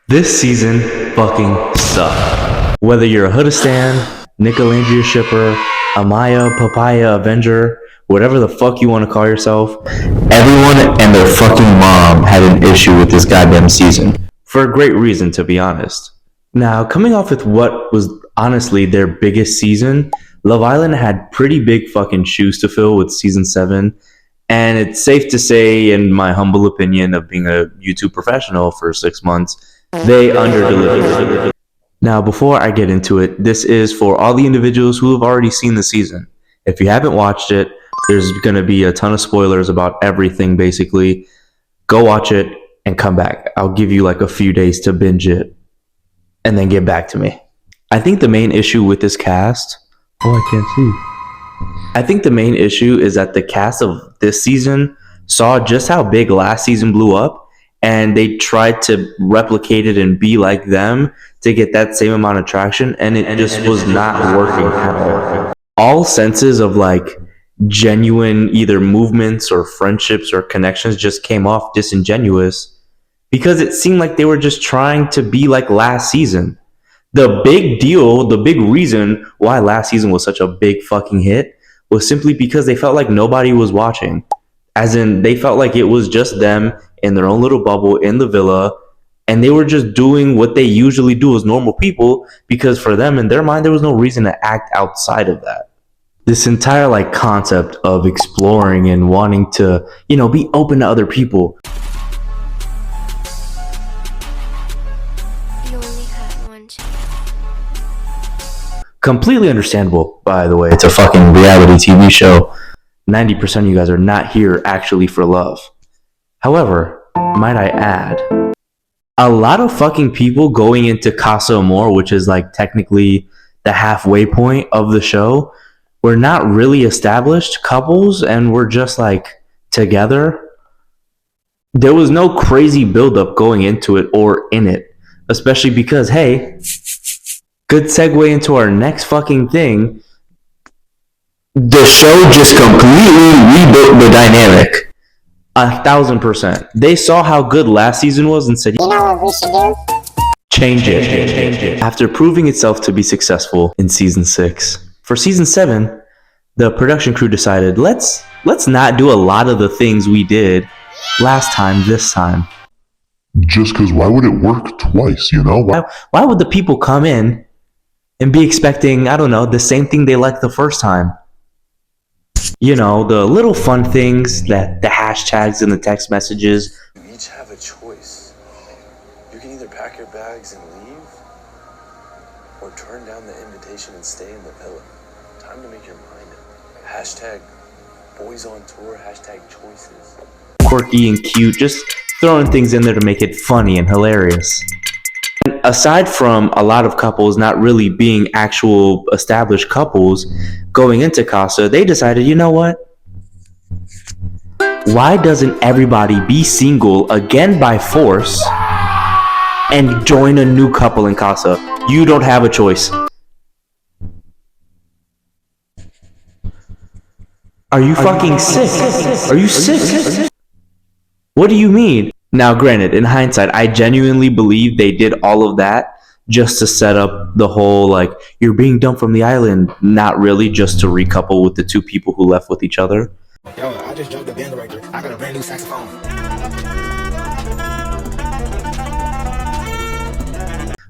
This season fucking sucked. Whether you're a Hoodistan, Nickelandria shipper, Amaya, Papaya, Avenger, whatever the fuck you want to call yourself, Everyone and their fucking mom had an issue with this goddamn season. for a great reason, to be honest. Now, coming off with what was honestly their biggest season, Love Island had pretty big fucking shoes to fill with season 7. And it's safe to say, in my humble opinion of being a YouTube professional for 6 months, they underdelivered. Now, before I get into it, this is for all the individuals who have already seen the season. If you haven't watched it, there's going to be a ton of spoilers about everything, basically. Go watch it and come back. I'll give you like a few days to binge it and then get back to me. I think the main issue with this cast... Oh, I can't see. I think the main issue is that the cast of this season saw just how big last season blew up, and they tried to replicate it and be like them to get that same amount of traction, and it just was not working at all. All senses of like genuine either movements or friendships or connections just came off disingenuous because it seemed like they were just trying to be like last season. The big deal, the big reason why last season was such a big fucking hit was simply because they felt like nobody was watching. As in, they felt like it was just them in their own little bubble in the villa, and they were just doing what they usually do as normal people because for them, in their mind, there was no reason to act outside of that. This entire like concept of exploring and wanting to, be open to other people. You only had one chance. Completely understandable, by the way. It's a fucking reality TV show. 90% of you guys are not here actually for love. However, might I add, a lot of fucking people going into Casa Amor, which is like technically the halfway point of the show, were not really established couples and were just like together. There was no crazy buildup going into it or in it, especially because, hey, good segue into our next fucking thing. The show just completely rebuilt the dynamic. 1,000%. They saw how good last season was and said, You know what we should do? change it. After proving itself to be successful in season 6. For season 7, the production crew decided, let's not do a lot of the things we did last time this time. Just because why would it work twice, Why would the people come in and be expecting, I don't know, the same thing they liked the first time? The little fun things, that the hashtags and the text messages. You each have a choice. You can either pack your bags and leave, or turn down the invitation and stay in the villa. Time to make your mind up. Hashtag boys on tour, hashtag choices. Quirky and cute, just throwing things in there to make it funny and hilarious. And aside from a lot of couples not really being actual established couples going into Casa, they decided, you know what? Why doesn't everybody be single again by force and join a new couple in Casa? You don't have a choice. Are you fucking sick? Are you sick? What do you mean? Now, granted, in hindsight, I genuinely believe they did all of that just to set up the whole, like, you're being dumped from the island. Not really, just to recouple with the two people who left with each other. Yo, I just jumped the band director. I got a brand new saxophone.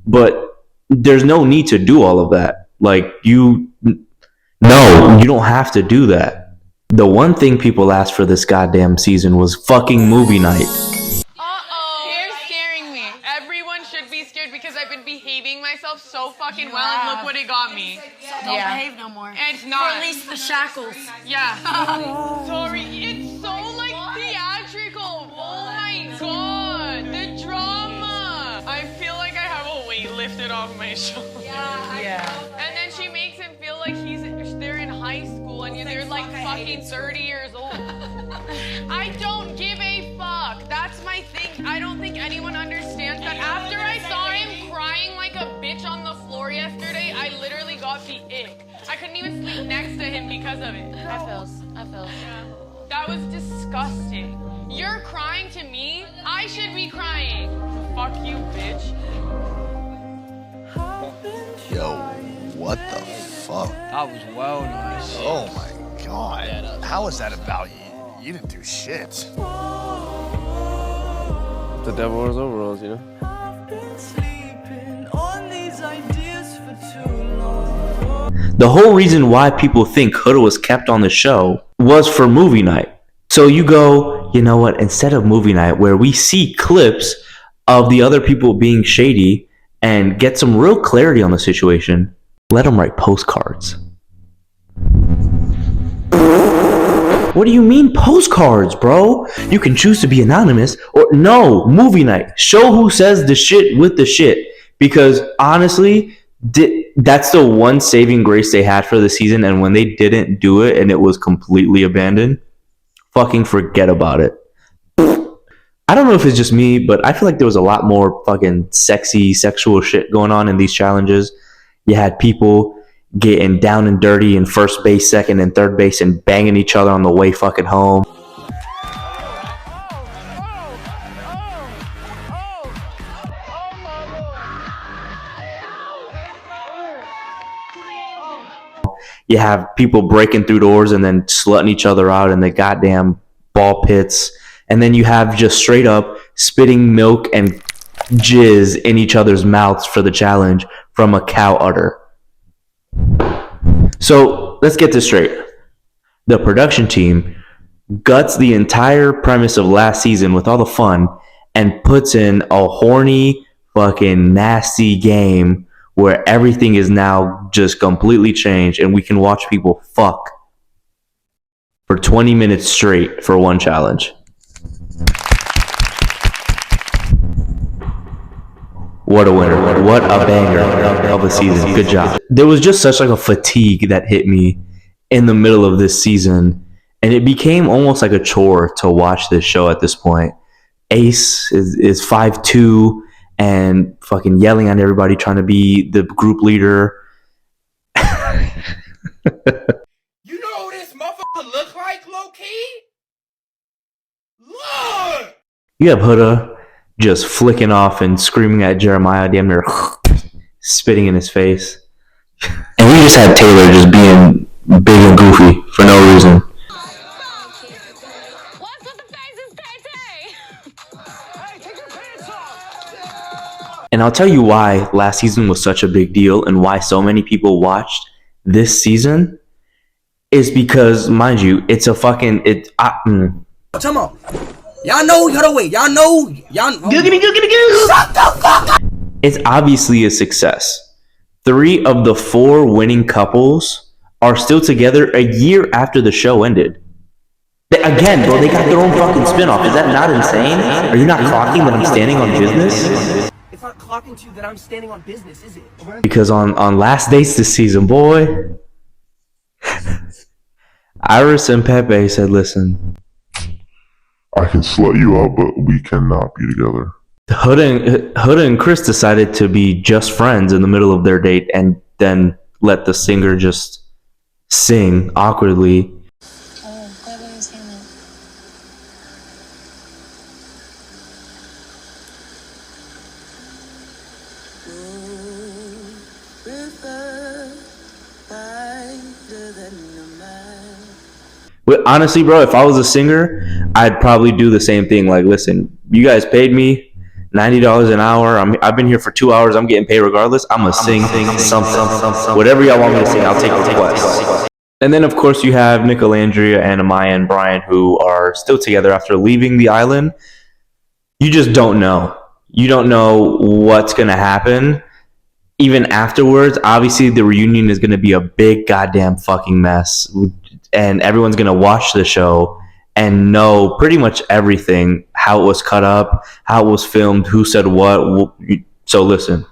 But there's no need to do all of that. Like, you don't have to do that. The one thing people asked for this goddamn season was fucking movie night. You're scaring me. Everyone should be scared because I've been behaving myself so fucking well, and look what it got me. Don't behave no more. And it's not. Release the shackles. Yeah. Sorry. It's so like theatrical. Oh my god. The drama. I feel like I have a weight lifted off my shoulders. Yeah. And then she makes him feel like they're in high school and they're like fucking 30 years old. I don't give a fuck. That's my thing. I don't think anyone understands that. After I saw him crying like a bitch on the floor yesterday, I literally got the ick. I couldn't even sleep next to him because of it. I feel. That was disgusting. You're crying to me? I should be crying. Fuck you, bitch. What the fuck? That was well nice. Oh my god. How is that about you? You didn't do shit. The devil wears overalls, you know? The whole reason why people think Huda was kept on the show was for movie night. So you go, you know what, instead of movie night where we see clips of the other people being shady and get some real clarity on the situation, let them write postcards. What do you mean postcards, bro? You can choose to be anonymous or no, movie night. Show who says the shit with the shit. Because honestly, that's the one saving grace they had for the season, and when they didn't do it and it was completely abandoned, fucking forget about it. I don't know if it's just me, but I feel like there was a lot more fucking sexy sexual shit going on in these challenges. You had people getting down and dirty in first base, second and third base, and banging each other on the way fucking home. You have people breaking through doors and then slutting each other out in the goddamn ball pits. And then you have just straight up spitting milk and jizz in each other's mouths for the challenge from a cow udder. So let's get this straight. The production team guts the entire premise of last season with all the fun and puts in a horny, fucking nasty game where everything is now just completely changed and we can watch people fuck for 20 minutes straight for one challenge. What a winner. What a banger of a season. Good job. There was just such like a fatigue that hit me in the middle of this season, and it became almost like a chore to watch this show at this point. Ace is 5'2", and fucking yelling at everybody, trying to be the group leader. You know who this motherfucker look like, low-key? Lord! You have Huda just flicking off and screaming at Jeremiah, damn near spitting in his face. And we just had Taylor just being big and goofy for no reason. What's with the faces, Tay-Tay? And I'll tell you why last season was such a big deal and why so many people watched this season is because, mind you, it's a fucking... Come on. Y'all know, y'all don't wait. Y'all know, y'all... Shut the fuck up! It's obviously a success. 3 of the 4 winning couples are still together a year after the show ended. Again, bro, they got their own fucking spinoff. Is that not insane? Are you not clocking that I'm standing on business? It's not clocking to you that I'm standing on business, is it? Because on last dates this season, boy, Iris and Pepe said, listen, I can slut you out, but we cannot be together. Huda and Chris decided to be just friends in the middle of their date and then let the singer just sing awkwardly. Oh, glad we was saying that. Well, honestly, bro, if I was a singer, I'd probably do the same thing. Like, listen, you guys paid me $90 an hour. I've been here for 2 hours. I'm getting paid regardless. I'm gonna sing something. Whatever y'all want me to sing, I'll take the request. And then, of course, you have Nicolandria and Amaya and Brian, who are still together after leaving the island. You just don't know. You don't know what's gonna happen. Even afterwards, obviously, the reunion is gonna be a big goddamn fucking mess. And everyone's going to watch the show and know pretty much everything, how it was cut up, how it was filmed, who said what. So listen,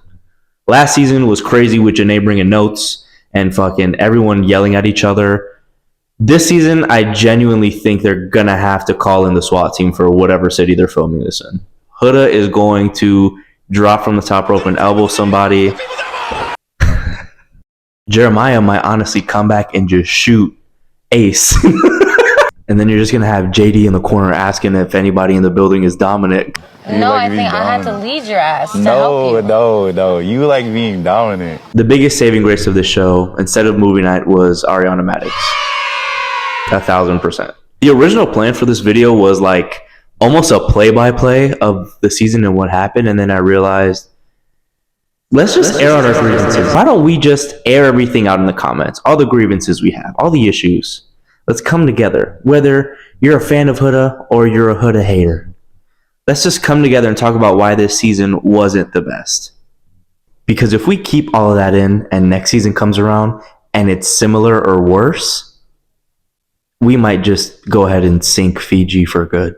last season was crazy with Janae bringing notes and fucking everyone yelling at each other. This season, I genuinely think they're going to have to call in the SWAT team for whatever city they're filming this in. Huda is going to drop from the top rope and elbow somebody. Jeremiah might honestly come back and just shoot Ace. And then you're just going to have JD in the corner asking if anybody in the building is dominant. No, I think I had to lead your ass to help you. No. You like being dominant. The biggest saving grace of the show, instead of movie night, was Ariana Madix. 1,000%. The original plan for this video was like almost a play-by-play of the season and what happened. And then I realized, let's just air out our grievances. Why don't we just air everything out in the comments? All the grievances we have, all the issues. Let's come together. Whether you're a fan of Huda or you're a Huda hater. Let's just come together and talk about why this season wasn't the best. Because if we keep all of that in and next season comes around and it's similar or worse, we might just go ahead and sink Fiji for good.